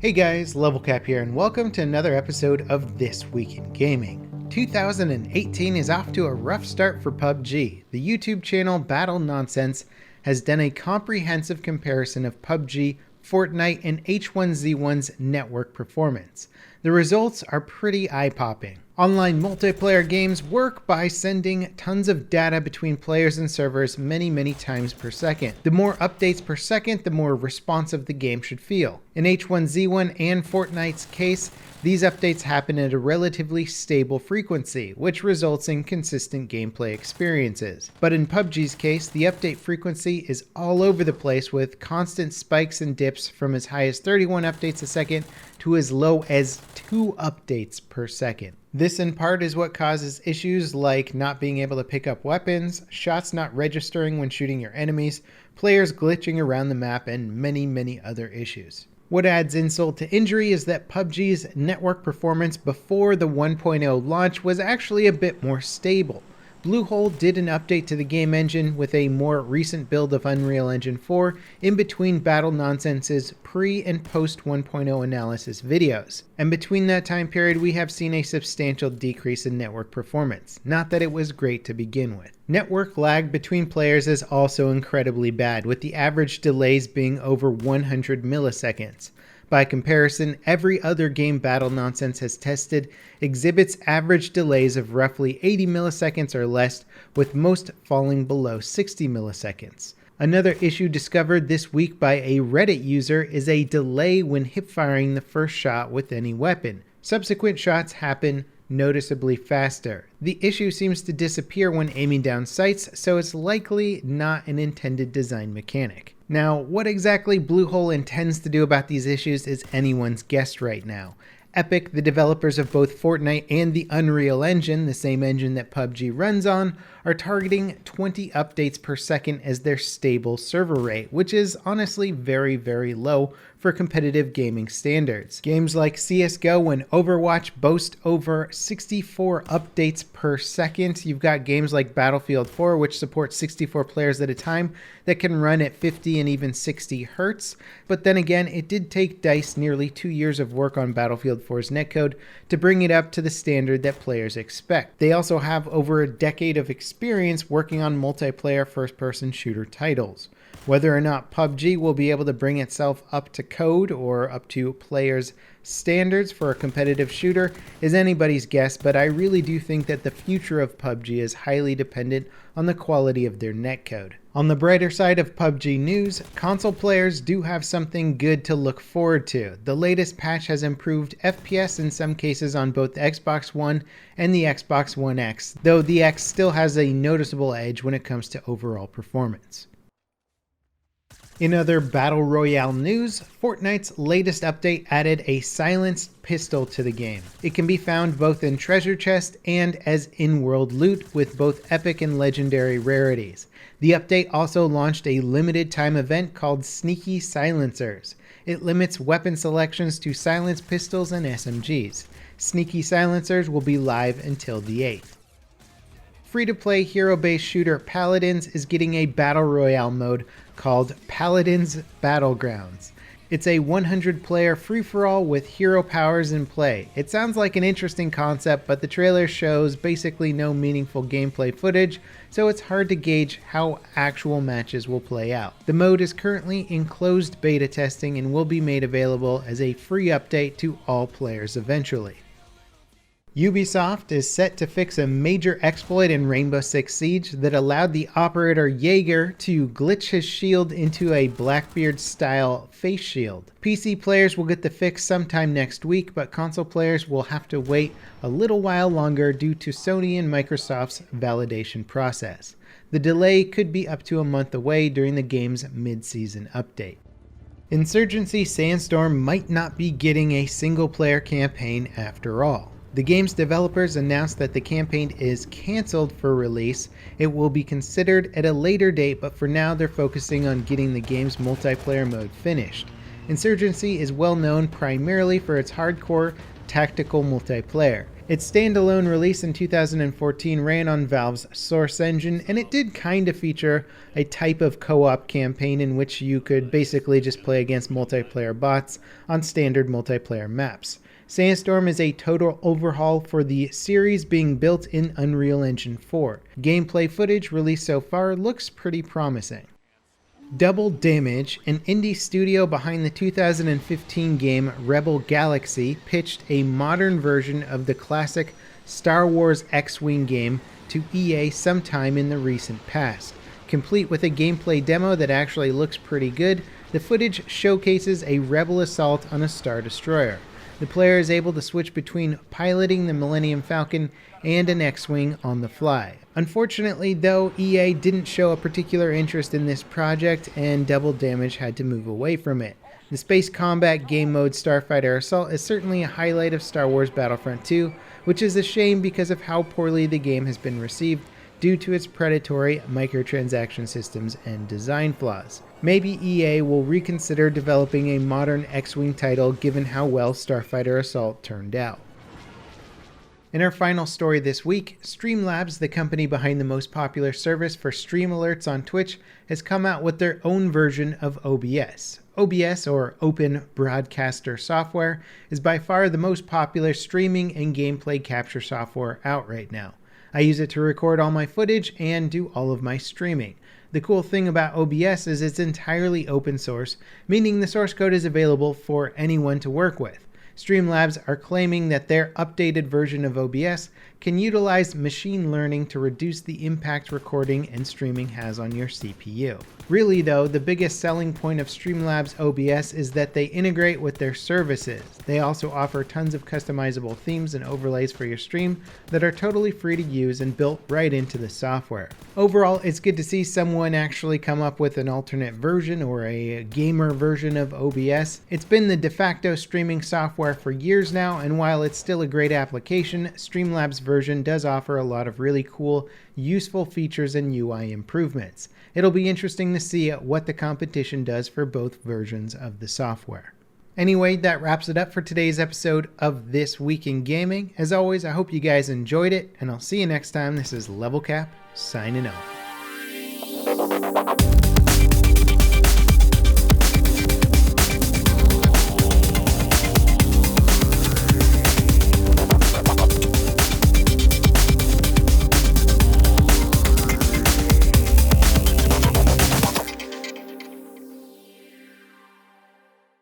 Hey guys, Level Cap here, and welcome to another episode of This Week in Gaming. 2018 is off to a rough start for PUBG. The YouTube channel Battle Nonsense has done a comprehensive comparison of PUBG, Fortnite, and H1Z1's network performance. The results are pretty eye-popping. Online multiplayer games work by sending tons of data between players and servers many times per second. The more updates per second, the more responsive the game should feel. In H1Z1 and Fortnite's case, these updates happen at a relatively stable frequency, which results in consistent gameplay experiences. But in PUBG's case, the update frequency is all over the place with constant spikes and dips from as high as 31 updates a second to as low as 2 updates per second. This in part is what causes issues like not being able to pick up weapons, shots not registering when shooting your enemies, players glitching around the map, and many other issues. What adds insult to injury is that PUBG's network performance before the 1.0 launch was actually a bit more stable. Bluehole did an update to the game engine with a more recent build of Unreal Engine 4 in between Battle Nonsense's pre and post 1.0 analysis videos. And between that time period, we have seen a substantial decrease in network performance. Not that it was great to begin with. Network lag between players is also incredibly bad, with the average delays being over 100 milliseconds. By comparison, every other game Battle Nonsense has tested exhibits average delays of roughly 80 milliseconds or less, with most falling below 60 milliseconds. Another issue discovered this week by a Reddit user is a delay when hip-firing the first shot with any weapon. Subsequent shots happen noticeably faster. The issue seems to disappear when aiming down sights, so it's likely not an intended design mechanic. Now, what exactly Bluehole intends to do about these issues is anyone's guess right now. Epic, the developers of both Fortnite and the Unreal Engine, the same engine that PUBG runs on, are targeting 20 updates per second as their stable server rate, which is honestly very low for competitive gaming standards. Games like CSGO and Overwatch boast over 64 updates per second. You've got games like Battlefield 4, which supports 64 players at a time, that can run at 50 and even 60 hertz. But then again, it did take DICE nearly 2 years of work on Battlefield 4's netcode to bring it up to the standard that players expect. They also have over a decade of experience working on multiplayer first-person shooter titles. Whether or not PUBG will be able to bring itself up to code or up to players' standards for a competitive shooter is anybody's guess, but I really do think that the future of PUBG is highly dependent on the quality of their netcode. On the brighter side of PUBG news, console players do have something good to look forward to. The latest patch has improved FPS in some cases on both the Xbox One and the Xbox One X, though the X still has a noticeable edge when it comes to overall performance. In other Battle Royale news, Fortnite's latest update added a silenced pistol to the game. It can be found both in treasure chest and as in-world loot with both epic and legendary rarities. The update also launched a limited time event called Sneaky Silencers. It limits weapon selections to silenced pistols and SMGs. Sneaky Silencers will be live until the 8th. Free-to-play hero-based shooter Paladins is getting a Battle Royale mode called Paladins Battlegrounds. It's a 100-player free-for-all with hero powers in play. It sounds like an interesting concept, but the trailer shows basically no meaningful gameplay footage, so it's hard to gauge how actual matches will play out. The mode is currently in closed beta testing and will be made available as a free update to all players eventually. Ubisoft is set to fix a major exploit in Rainbow Six Siege that allowed the operator Jaeger to glitch his shield into a Blackbeard-style face shield. PC players will get the fix sometime next week, but console players will have to wait a little while longer due to Sony and Microsoft's validation process. The delay could be up to a month away during the game's mid-season update. Insurgency Sandstorm might not be getting a single-player campaign after all. The game's developers announced that the campaign is cancelled for release. It will be considered at a later date, but for now they're focusing on getting the game's multiplayer mode finished. Insurgency is well known primarily for its hardcore tactical multiplayer. Its standalone release in 2014 ran on Valve's Source engine, and it did kind of feature a type of co-op campaign in which you could basically just play against multiplayer bots on standard multiplayer maps. Sandstorm is a total overhaul for the series, being built in Unreal Engine 4. Gameplay footage released so far looks pretty promising. Double Damage, an indie studio behind the 2015 game Rebel Galaxy, pitched a modern version of the classic Star Wars X-Wing game to EA sometime in the recent past. Complete with a gameplay demo that actually looks pretty good, the footage showcases a Rebel assault on a Star Destroyer. The player is able to switch between piloting the Millennium Falcon and an X-Wing on the fly. Unfortunately, though, EA didn't show a particular interest in this project, and Double Damage had to move away from it. The space combat game mode Starfighter Assault is certainly a highlight of Star Wars Battlefront 2, which is a shame because of how poorly the game has been received due to its predatory microtransaction systems and design flaws. Maybe EA will reconsider developing a modern X-Wing title given how well Starfighter Assault turned out. In our final story this week, Streamlabs, the company behind the most popular service for stream alerts on Twitch, has come out with their own version of OBS. OBS, or Open Broadcaster Software, is by far the most popular streaming and gameplay capture software out right now. I use it to record all my footage and do all of my streaming. The cool thing about OBS is it's entirely open source, meaning the source code is available for anyone to work with. Streamlabs are claiming that their updated version of OBS can utilize machine learning to reduce the impact recording and streaming has on your CPU. Really though, the biggest selling point of Streamlabs OBS is that they integrate with their services. They also offer tons of customizable themes and overlays for your stream that are totally free to use and built right into the software. Overall, it's good to see someone actually come up with an alternate version or a gamer version of OBS. It's been the de facto streaming software for years now, and while it's still a great application, Streamlabs version does offer a lot of really cool, useful features and UI improvements. It'll be interesting to see what the competition does for both versions of the software. Anyway, that wraps it up for today's episode of This Week in Gaming. As always, I hope you guys enjoyed it, and I'll see you next time. This is Level Cap, signing off.